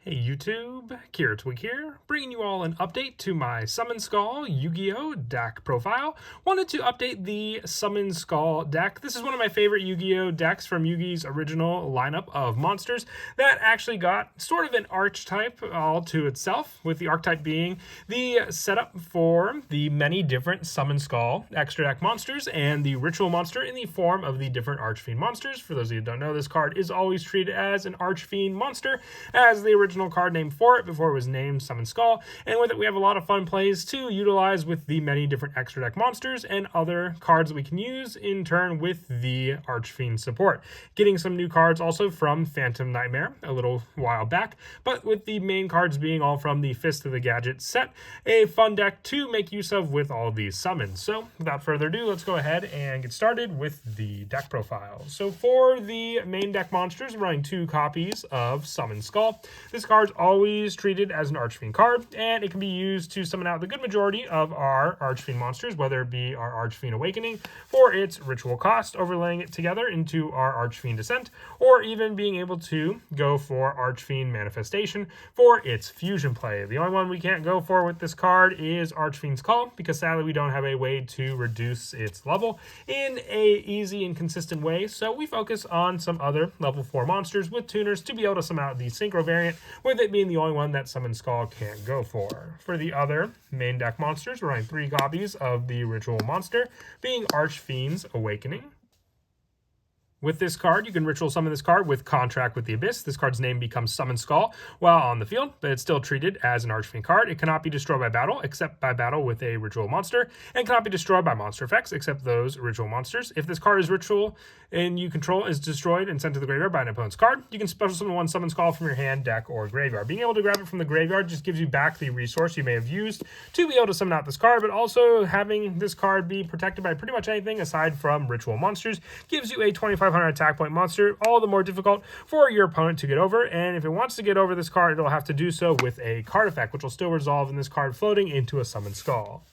Hey YouTube, Kiratwig here, bringing you all an update to my Summon Skull Yu-Gi-Oh! Deck profile. Wanted to update the Summon Skull deck. This is one of my favorite Yu-Gi-Oh! Decks from Yugi's original lineup of monsters that actually got sort of an archetype all to itself, with the archetype being the setup for the many different Summon Skull extra deck monsters and the ritual monster in the form of the different Archfiend monsters. For those of you who don't know, this card is always treated as an Archfiend monster, as the original card name for it before it was named Summon Skull, and with it we have a lot of fun plays to utilize with the many different extra deck monsters and other cards that we can use in turn with the Archfiend support. Getting some new cards also from Phantom Nightmare a little while back, but with the main cards being all from the Fist of the Gadget set, a fun deck to make use of with all of these summons. So without further ado, let's go ahead and get started with the deck profile. So for the main deck monsters, I'm running 2 copies of Summon Skull. This card's always treated as an Archfiend card, and it can be used to summon out the good majority of our Archfiend monsters, whether it be our Archfiend Awakening for its ritual cost, overlaying it together into our Archfiend Descent, or even being able to go for Archfiend Manifestation for its fusion play. The only one we can't go for with this card is Archfiend's Call, because sadly we don't have a way to reduce its level in a easy and consistent way, so we focus on some other level 4 monsters with tuners to be able to summon out the Synchro variant, with it being the only one that Summon Skull can't go for. For the other main deck monsters, we're running 3 copies of the Ritual Monster, being Archfiend's Awakening. With this card, you can ritual summon this card with Contract with the Abyss. This card's name becomes Summon Skull while on the field, but it's still treated as an Archfiend card. It cannot be destroyed by battle, except by battle with a ritual monster, and cannot be destroyed by monster effects, except those ritual monsters. If this card is ritual and you control is destroyed and sent to the graveyard by an opponent's card, you can special summon one Summon Skull from your hand, deck, or graveyard. Being able to grab it from the graveyard just gives you back the resource you may have used to be able to summon out this card, but also having this card be protected by pretty much anything aside from ritual monsters gives you a 2,500 attack point monster, all the more difficult for your opponent to get over. And if it wants to get over this card, it'll have to do so with a card effect, which will still resolve in this card floating into a Summon Skull.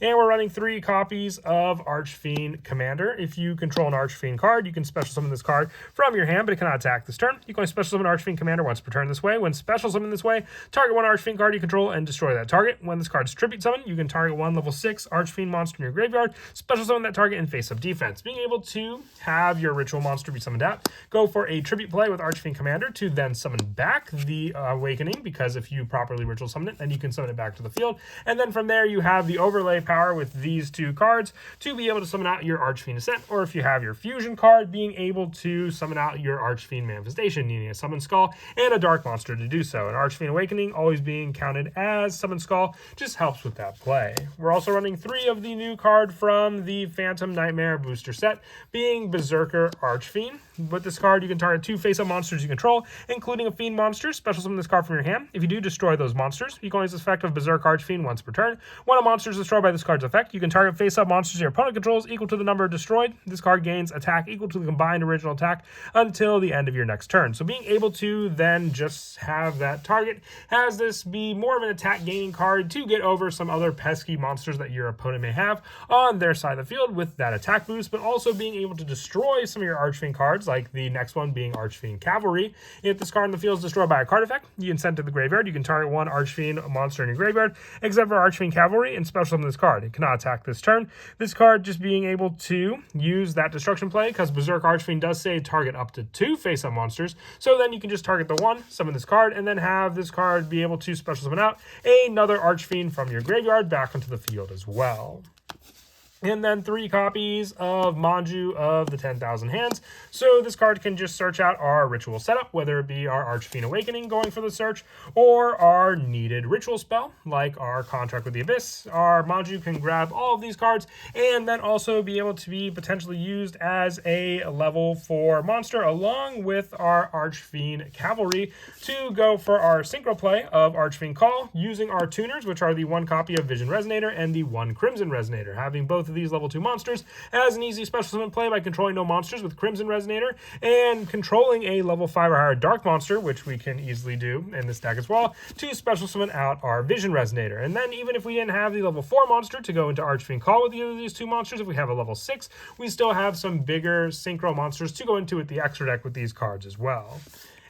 And we're running 3 copies of Archfiend Commander. If you control an Archfiend card, you can special summon this card from your hand, but it cannot attack this turn. You can only special summon Archfiend Commander once per turn this way. When special summon this way, target one Archfiend card you control and destroy that target. When this card's tribute summon, you can target one level 6 Archfiend monster in your graveyard, special summon that target, and face up defense. Being able to have your ritual monster be summoned out, go for a tribute play with Archfiend Commander to then summon back the Awakening, because if you properly ritual summon it, then you can summon it back to the field. And then from there, you have the overlay power with these 2 cards to be able to summon out your Archfiend Descent, or if you have your fusion card, being able to summon out your Archfiend Manifestation, needing a Summon Skull and a Dark Monster to do so. And Archfiend Awakening always being counted as Summon Skull just helps with that play. We're also running 3 of the new card from the Phantom Nightmare booster set, being Berserker Archfiend. With this card, you can target 2 face-up monsters you control, including a Fiend monster. Special summon this card from your hand. If you do destroy those monsters, you can only use the effect of Berserk Archfiend once per turn. When a monster is destroyed by this card's effect, you can target face-up monsters your opponent controls equal to the number destroyed. This card gains attack equal to the combined original attack until the end of your next turn. So being able to then just have that target has this be more of an attack gaining card to get over some other pesky monsters that your opponent may have on their side of the field with that attack boost, but also being able to destroy some of your Archfiend cards, like the next one being Archfiend Cavalry. If this card in the field is destroyed by a card effect, you can send it to the graveyard. You can target one Archfiend monster in your graveyard, except for Archfiend Cavalry, and special summon this card. It cannot attack this turn. This card just being able to use that destruction play, because Berserk Archfiend does say target up to 2 face-up monsters, so then you can just target the one, summon this card, and then have this card be able to special summon out another Archfiend from your graveyard back onto the field as well. And then 3 copies of Manju of the 10,000 Hands. So this card can just search out our ritual setup, whether it be our Archfiend Awakening going for the search, or our needed ritual spell, like our Contract with the Abyss. Our Manju can grab all of these cards, and then also be able to be potentially used as a level 4 monster, along with our Archfiend Cavalry, to go for our synchro play of Archfiend Call, using our tuners, which are the 1 copy of Vision Resonator and the 1 Crimson Resonator. Having both of these level 2 monsters as an easy special summon play by controlling no monsters with Crimson Resonator, and controlling a level 5 or higher Dark Monster, which we can easily do in this deck as well, to special summon out our Vision Resonator. And then even if we didn't have the level 4 monster to go into Archfiend Call with either of these 2 monsters, if we have a level 6, we still have some bigger synchro monsters to go into with the extra deck with these cards as well.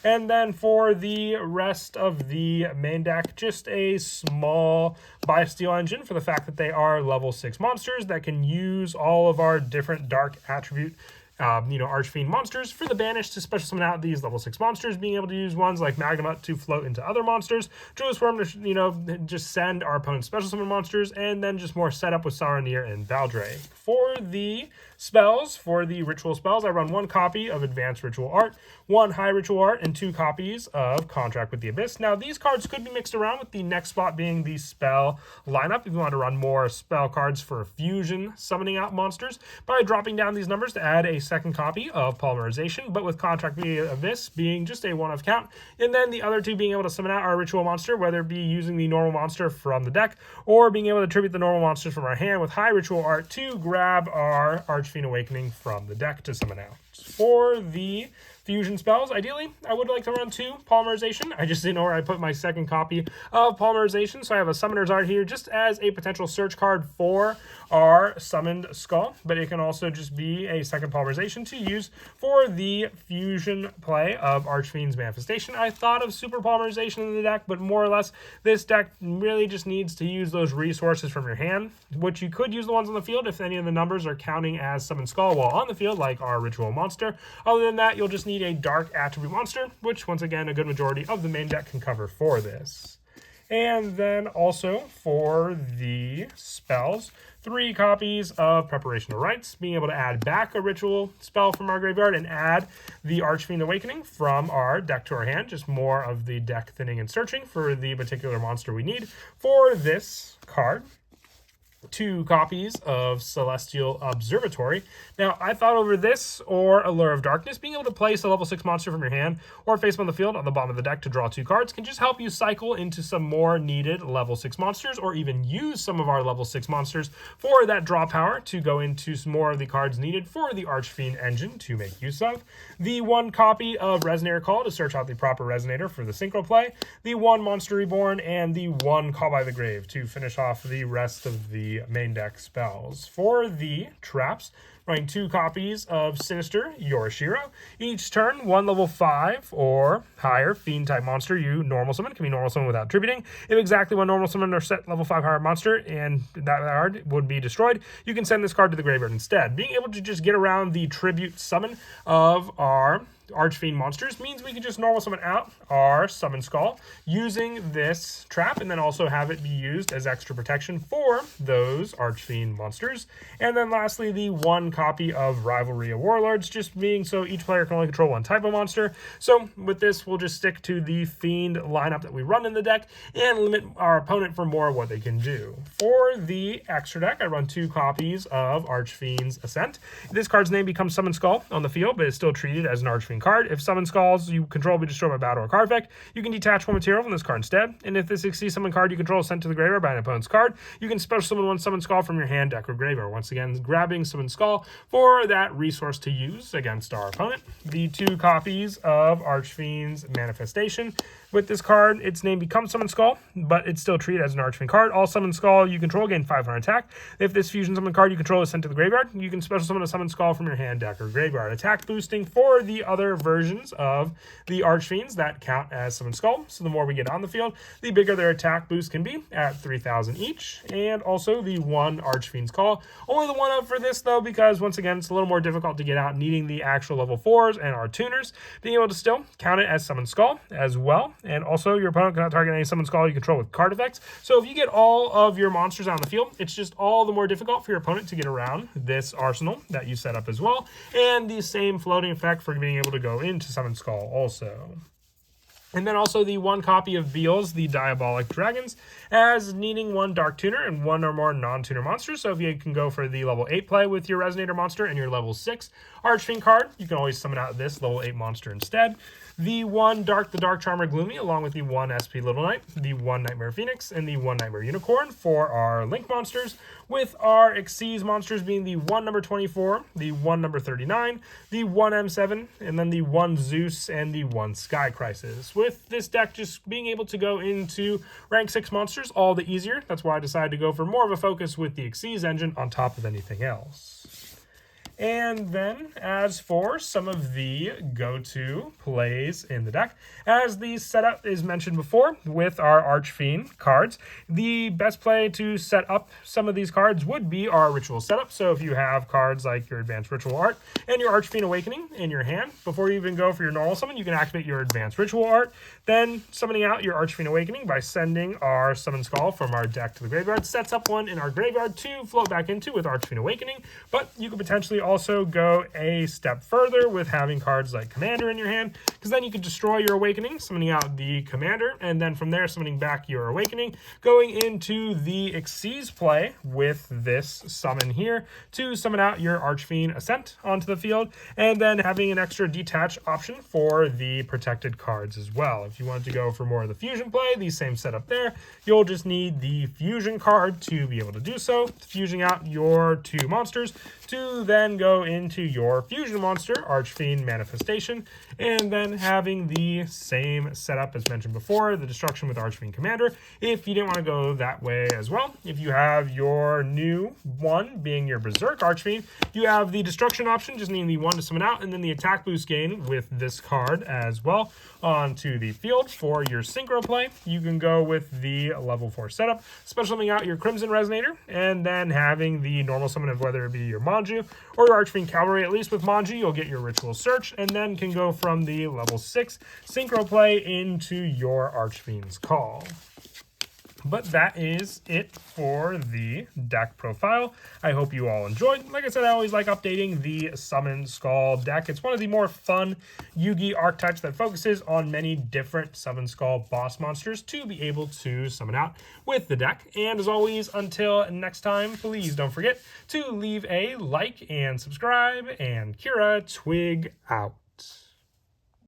And then for the rest of the main deck, just a small Biosteel engine for the fact that they are level 6 monsters that can use all of our different dark attribute Archfiend monsters for the banish to special summon out these level 6 monsters, being able to use ones like Magnemut to float into other monsters, Julius Worm to, just send our opponent's special summon monsters, and then just more setup with Saronir and Valdre. For the spells, for the ritual spells, I run 1 copy of Advanced Ritual Art, 1 High Ritual Art, and 2 copies of Contract with the Abyss. Now, these cards could be mixed around with the next spot being the spell lineup if you want to run more spell cards for fusion summoning out monsters by dropping down these numbers to add a second copy of Polymerization, but with Contract with the Abyss being just a 1-of count, and then the other 2 being able to summon out our ritual monster, whether it be using the normal monster from the deck or being able to tribute the normal monsters from our hand with High Ritual Art to grab our Archfiend Awakening from the deck to summon out. For the fusion spells, ideally, I would like to run 2 Polymerization. I just didn't know where I put my second copy of Polymerization, so I have a Summoner's Art here just as a potential search card for our Summoned Skull, but it can also just be a second Polymerization to use for the fusion play of Archfiend's Manifestation. I thought of Super Polymerization in the deck, but more or less, this deck really just needs to use those resources from your hand, which you could use the ones on the field if any of the numbers are counting as Summoned Skull while on the field, like our Ritual Monster. Other than that, you'll just need a dark attribute monster, which once again a good majority of the main deck can cover for this. And then also for the spells, 3 copies of Preparation of Rites, being able to add back a ritual spell from our graveyard and add the Archfiend Awakening from our deck to our hand, just more of the deck thinning and searching for the particular monster we need for this card. 2 copies of Celestial Observatory. Now, I thought over this or Allure of Darkness, being able to place a level 6 monster from your hand or face them on the field on the bottom of the deck to draw 2 cards can just help you cycle into some more needed level 6 monsters, or even use some of our level 6 monsters for that draw power to go into some more of the cards needed for the Archfiend engine to make use of. The 1 copy of Resonator Call to search out the proper Resonator for the synchro play, the 1 Monster Reborn, and the 1 Call by the Grave to finish off the rest of the main deck spells. For the traps, running 2 copies of Sinister Yorishiro. Each turn, 1 level 5 or higher fiend type monster you normal summon. Can be normal summon without tributing. If exactly 1 normal summon or set level 5 higher monster and that card would be destroyed, you can send this card to the graveyard instead. Being able to just get around the tribute summon of our Archfiend monsters means we can just normal summon out our Summon Skull using this trap, and then also have it be used as extra protection for those Archfiend monsters. And then lastly, the 1 copy of Rivalry of Warlords, just being so each player can only control 1 type of monster. So with this, we'll just stick to the Fiend lineup that we run in the deck and limit our opponent for more of what they can do. For the extra deck, I run 2 copies of Archfiend's Ascent. This card's name becomes Summon Skull on the field, but is still treated as an Archfiend card. If Summon Skulls you control be destroyed by battle or card effect, you can detach 1 material from this card instead. And if this exceeds summon card you control is sent to the graveyard by an opponent's card, you can special summon 1 Summon Skull from your hand, deck, or graveyard. Once again, grabbing Summon Skull for that resource to use against our opponent. The 2 copies of Archfiend's Manifestation. With this card, its name becomes Summon Skull, but it's still treated as an Archfiend card. All Summon Skull you control gain 500 attack. If this fusion summon card you control is sent to the graveyard, you can special summon a Summon Skull from your hand, deck, or graveyard. Attack boosting for the other versions of the Archfiends that count as Summon Skull. So the more we get on the field, the bigger their attack boost can be at 3,000 each. And also the 1 Archfiend's Call. Only the 1 up for this though, because once again, it's a little more difficult to get out, needing the actual level 4s and our tuners. Being able to still count it as Summon Skull as well. And also, your opponent cannot target any Summon Skull you control with card effects. So if you get all of your monsters on the field, it's just all the more difficult for your opponent to get around this arsenal that you set up as well. And the same floating effect for being able to go into Summon Skull also. And then also the 1 copy of Beals, the Diabolic Dragons, as needing 1 Dark Tuner and 1 or more non-tuner monsters. So if you can go for the level 8 play with your Resonator monster and your level 6 Archfiend card, you can always summon out this level 8 monster instead. The 1 the Dark Charmer Gloomy, along with the 1 SP Little Knight, the 1 Nightmare Phoenix, and the 1 Nightmare Unicorn for our Link monsters, with our Xyz monsters being the 1 number 24, the 1 number 39, the 1 M7, and then the 1 Zeus and the 1 Sky Crisis. With this deck just being able to go into rank 6 monsters all the easier. That's why I decided to go for more of a focus with the Xyz engine on top of anything else. And then as for some of the go-to plays in the deck, as the setup is mentioned before with our Archfiend cards, the best play to set up some of these cards would be our Ritual setup. So if you have cards like your Advanced Ritual Art and your Archfiend Awakening in your hand, before you even go for your normal summon, you can activate your Advanced Ritual Art, then summoning out your Archfiend Awakening by sending our Summon Skull from our deck to the graveyard, sets up one in our graveyard to float back into with Archfiend Awakening. But you could potentially also go a step further with having cards like Commander in your hand, because then you can destroy your Awakening, summoning out the Commander, and then from there summoning back your Awakening, going into the Xyz play with this summon here to summon out your Archfiend Ascent onto the field, and then having an extra detach option for the protected cards as well. If you want to go for more of the fusion play, the same setup there, you'll just need the fusion card to be able to do so, fusing out your 2 monsters to then go into your fusion monster, Archfiend Manifestation, and then having the same setup as mentioned before, the destruction with Archfiend Commander, if you didn't want to go that way as well. If you have your new one being your Berserk Archfiend, you have the destruction option, just needing the 1 to summon out, and then the attack boost gain with this card as well onto the field. For your synchro play, you can go with the level 4 setup, specialing out your Crimson Resonator, and then having the normal summon of whether it be your Manju or your Archfiend Cavalry. At least with Manju, you'll get your Ritual Search, and then can go from the level 6 synchro play into your Archfiend's Call. But that is it for the deck profile. I hope you all enjoyed. Like I said, I always like updating the Summon Skull deck. It's one of the more fun Yugi archetypes that focuses on many different Summon Skull boss monsters to be able to summon out with the deck. And as always, until next time, please don't forget to leave a like and subscribe. And Kira Twig out.